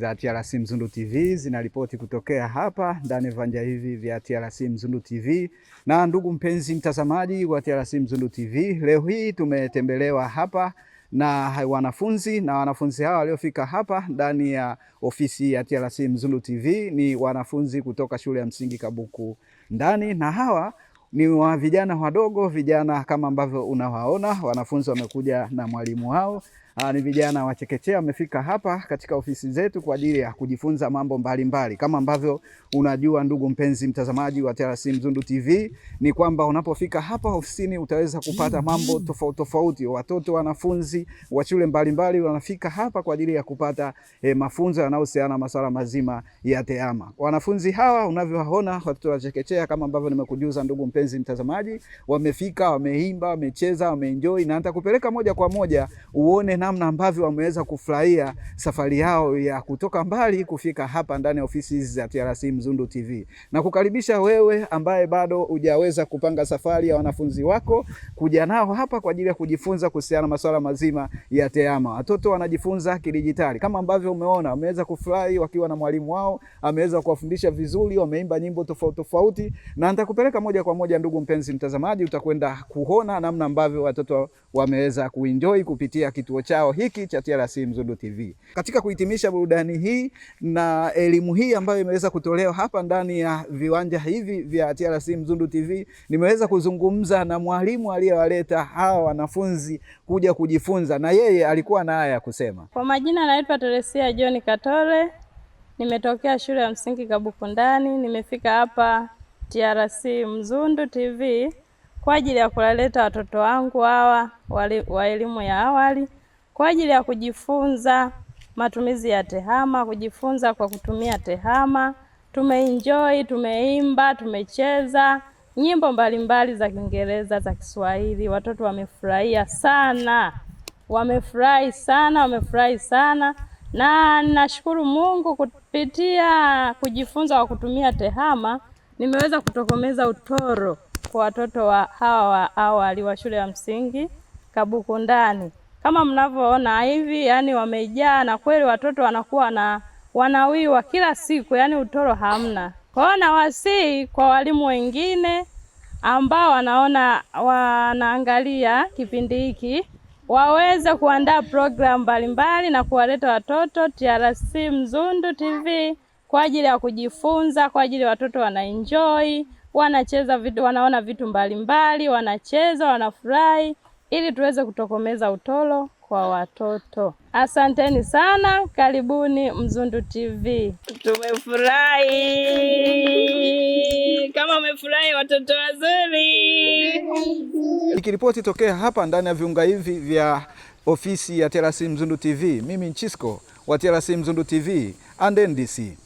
za TRC Mzundu TV zinaripoti kutokea hapa ndani ya viwanja hivi vya TRC Mzundu TV. Na ndugu mpenzi mtazamaji wa TRC Mzundu TV, leo hii tumetembelewa hapa na wanafunzi hawa waliofika hapa ndani ya ofisi ya TRC Mzundu TV ni wanafunzi kutoka shule ya msingi Kabuku ndani, na hawa ni wa vijana wadogo, vijana kama ambavyo unawaona. Wanafunzi wamekuja na mwalimu wao. Ni vijana wa chekechea wamefika hapa katika ofisi zetu kwa ajili ya kujifunza mambo mbalimbali. Kama ambavyo unajua ndugu mpenzi mtazamaji wa TRC Mzundu TV, ni kwamba unapofika hapa ofisini utaweza kupata mambo tofauti tofauti. Watoto wanafunzi wa shule mbalimbali wanafika hapa kwa ajili ya kupata mafunzo yanayohusiana na masuala mazima ya tehama. Wanafunzi hawa unavyowaona, watoto wa chekechea, kama ambavyo nimekujuza ndugu mpenzi mtazamaji, wamefika, wameimba, wamecheza, wameenjoy, na nitakupeleka moja kwa moja uone namna ambavyo wameweza kufurahia safari yao ya kutoka mbali kufika hapa ndani ya ofisi za TRC Mzundu TV. Na kukaribisha wewe ambaye bado hujaweza kupanga safari ya wanafunzi wako kuja nao hapa kwa ajili ya kujifunza kuhusiana na masuala mazima ya tehama. Watoto wanajifunza kidijitali. Kama ambavyo umeona, wameweza kufurahi wakiwa na mwalimu wao, ameweza kuwafundisha vizuri, wameimba nyimbo tofauti tofauti, na nitakupeleka moja kwa moja ndugu mpenzi mtazamaji, utakwenda kuona namna ambavyo watoto wameweza kuenjoy kupitia kituo chao hiki cha TRC Mzundu TV. Katika kuhitimisha burudani hii na elimu hii ambayo imeweza kutolewa hapa ndani ya viwanja hivi vya TRC Mzundu TV, nimeweza kuzungumza na mwalimu aliyewaleta hawa wanafunzi kuja kujifunza, na yeye alikuwa na haya ya kusema. Kwa majina naitwa Teresia John Katole. Nimetokea shule ya msingi Kabuku ndani. Nimefika hapa TRC Mzundu TV kwa ajili ya kuwaleta watoto wangu hawa wa elimu ya awali kwa ajili ya kujifunza matumizi ya tehama, kujifunza kwa kutumia tehama. Tumeenjoy, tumeimba, tumecheza nyimbo mbalimbali za Kiingereza, za Kiswahili. Watoto wamefurahia sana. Wamefurahi sana. Na nashukuru Mungu kupitia kujifunza kwa kutumia tehama nimeweza kutokomeza utoro kwa watoto hawa wa awali wa shule ya msingi Kabuku ndani. Kama mnavyoona hivi, yani wamejaa, na kweli watoto wanakuwa wanawiwa kila siku, yani utoro hamna. Kwa hiyo nawasihi kwa walimu wengine ambao wanaangalia kipindi hiki waweze kuandaa program mbalimbali na kuwaleta watoto TRC Mzundu TV kwa ajili ya kujifunza, kwa ajili watoto wanaenjoy, wanacheza vitu, wanaona vitu mbalimbali, wanacheza, wanafurahi, ili tuweze kutokomeza utoro kwa watoto. Asanteni sana, karibuni Mzundu TV. Tumefurahi. Kama umefurahi watoto wazuri. Nikiripoti tokea hapa ndani ya viunga hivi vya ofisi ya TRC Mzundu TV, mimi Nchisco wa TRC Mzundu TV and NDC.